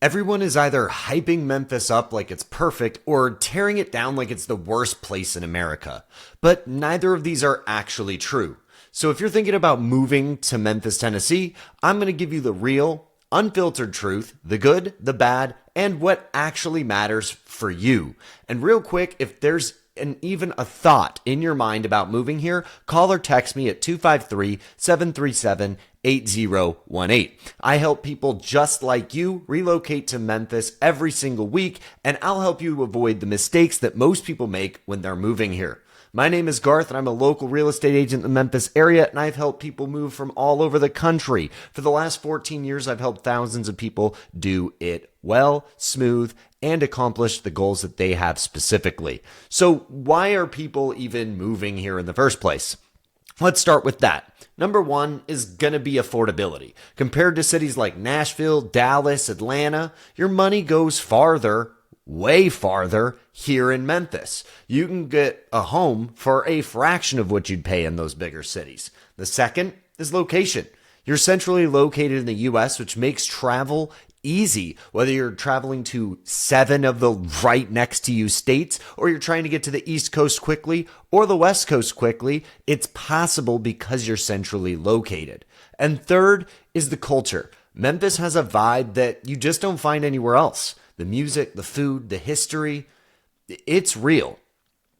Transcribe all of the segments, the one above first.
Everyone is either hyping Memphis up like it's perfect or tearing it down like it's the worst place in America. But neither of these are actually true. So if you're thinking about moving to Memphis, Tennessee, I'm going to give you the real, unfiltered truth, the good, the bad, and what actually matters for you. And real quick, if there's even a thought in your mind about moving here, call or text me at 253-737-8018. I help people just like you relocate to Memphis every single week, and I'll help you avoid the mistakes that most people make when they're moving here. My name is Garth, and I'm a local real estate agent in the Memphis area, and I've helped people move from all over the country. For the last 14 years, I've helped thousands of people do it well, smooth, and accomplish the goals that they have specifically. So why are people even moving here in the first place? Let's start with that. Number one is going to be affordability. Compared to cities like Nashville, Dallas, Atlanta, your money goes farther, way farther, here in Memphis. You can get a home for a fraction of what you'd pay in those bigger cities. The second is location. You're centrally located in the U.S., which makes travel easy, whether you're traveling to 7 of the right next to you states, or you're trying to get to the East Coast quickly or the West Coast quickly. It's possible because you're centrally located. And third is the culture. Memphis has a vibe that you just don't find anywhere else. The music, the food, the history, it's real.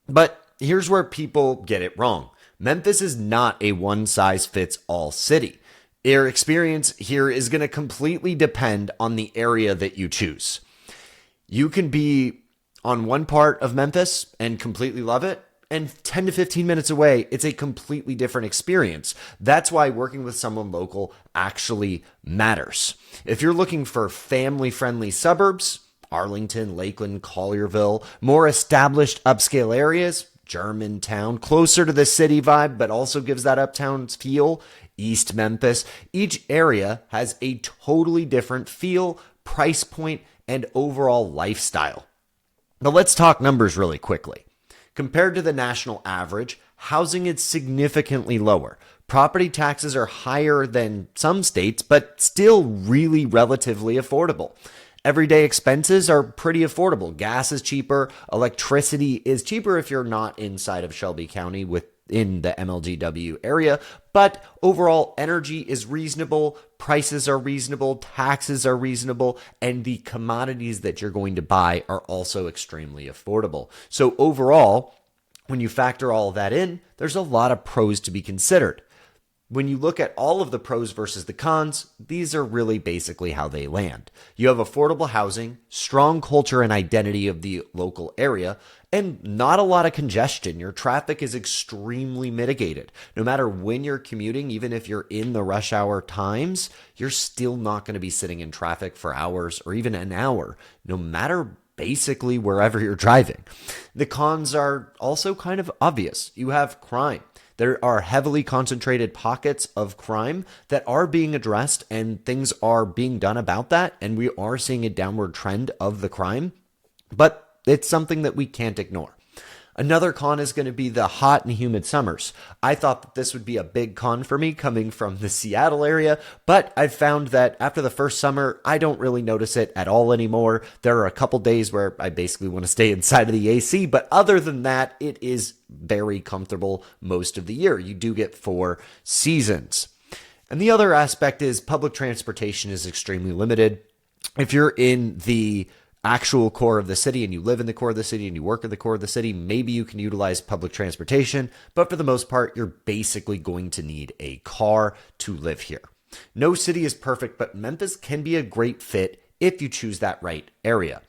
But here's where people get it wrong. Memphis is not a one-size-fits-all city. Your experience here is going to completely depend on the area that you choose. You can be on one part of Memphis and completely love it, and 10 to 15 minutes away, it's a completely different experience. That's why working with someone local actually matters. If you're looking for family-friendly suburbs, Arlington, Lakeland, Collierville, more established upscale areas, Germantown, closer to the city vibe, but also gives that uptown feel, East Memphis. Each area has a totally different feel, price point, and overall lifestyle. Now let's talk numbers really quickly. Compared to the national average, housing is significantly lower. Property taxes are higher than some states, but still really relatively affordable. Everyday expenses are pretty affordable. Gas is cheaper. Electricity is cheaper if you're not inside of Shelby County within the MLGW area. But overall, energy is reasonable. Prices are reasonable. Taxes are reasonable. And the commodities that you're going to buy are also extremely affordable. So overall, when you factor all of that in, there's a lot of pros to be considered. When you look at all of the pros versus the cons, these are really basically how they land. You have affordable housing, strong culture and identity of the local area, and not a lot of congestion. Your traffic is extremely mitigated. No matter when you're commuting, even if you're in the rush hour times, you're still not going to be sitting in traffic for hours or even an hour, no matter basically wherever you're driving. The cons are also kind of obvious. You have crime. There are heavily concentrated pockets of crime that are being addressed, and things are being done about that, and we are seeing a downward trend of the crime, but it's something that we can't ignore. Another con is going to be the hot and humid summers. I thought that this would be a big con for me coming from the Seattle area, but I've found that after the first summer, I don't really notice it at all anymore. There are a couple days where I basically want to stay inside of the AC, but other than that, it is very comfortable most of the year. You do get 4 seasons. And the other aspect is public transportation is extremely limited. If you're in the actual core of the city and you live in the core of the city and you work in the core of the city, maybe you can utilize public transportation, but for the most part, you're basically going to need a car to live here. No city is perfect, but Memphis can be a great fit if you choose that right area.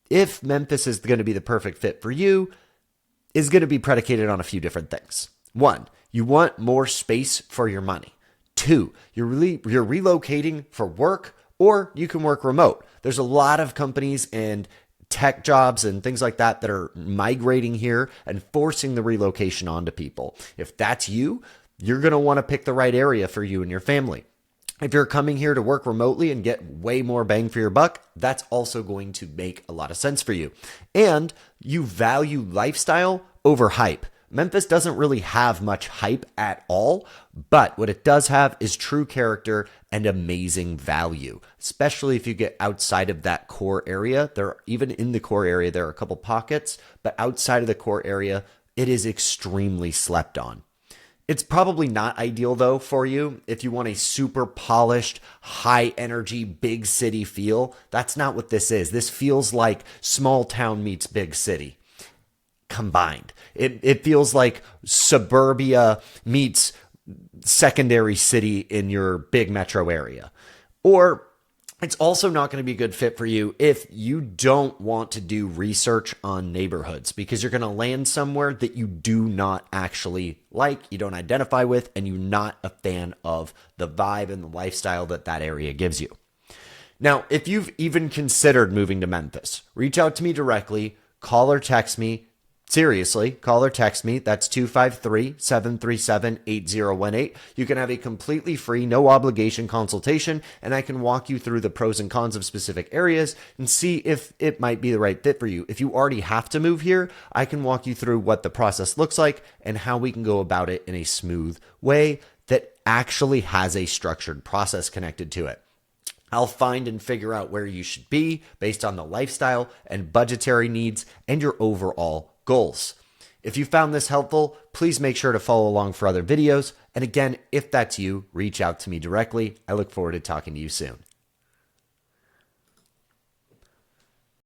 If Memphis is going to be the perfect fit for you, is going to be predicated on a few different things. 1, you want more space for your money. 2, you're relocating for work, or you can work remote. There's a lot of companies and tech jobs and things like that that are migrating here and forcing the relocation onto people. If that's you, you're going to want to pick the right area for you and your family. If you're coming here to work remotely and get way more bang for your buck, that's also going to make a lot of sense for you. And you value lifestyle over hype. Memphis doesn't really have much hype at all, but what it does have is true character and amazing value, especially if you get outside of that core area. Even in the core area, there are a couple pockets, but outside of the core area, it is extremely slept on. It's probably not ideal, though, for you if you want a super polished, high energy, big city feel. That's not what this is. This feels like small town meets big city combined. It feels like suburbia meets secondary city in your big metro area. Or it's also not going to be a good fit for you if you don't want to do research on neighborhoods, because you're going to land somewhere that you do not actually like, you don't identify with, and you're not a fan of the vibe and the lifestyle that that area gives you. Now, if you've even considered moving to Memphis, reach out to me directly, call or text me. Seriously, call or text me. That's 253-737-8018. You can have a completely free, no obligation consultation, and I can walk you through the pros and cons of specific areas and see if it might be the right fit for you. If you already have to move here, I can walk you through what the process looks like and how we can go about it in a smooth way that actually has a structured process connected to it. I'll find and figure out where you should be based on the lifestyle and budgetary needs and your overall goals. If you found this helpful, please make sure to follow along for other videos. And again, if that's you, reach out to me directly. I look forward to talking to you soon.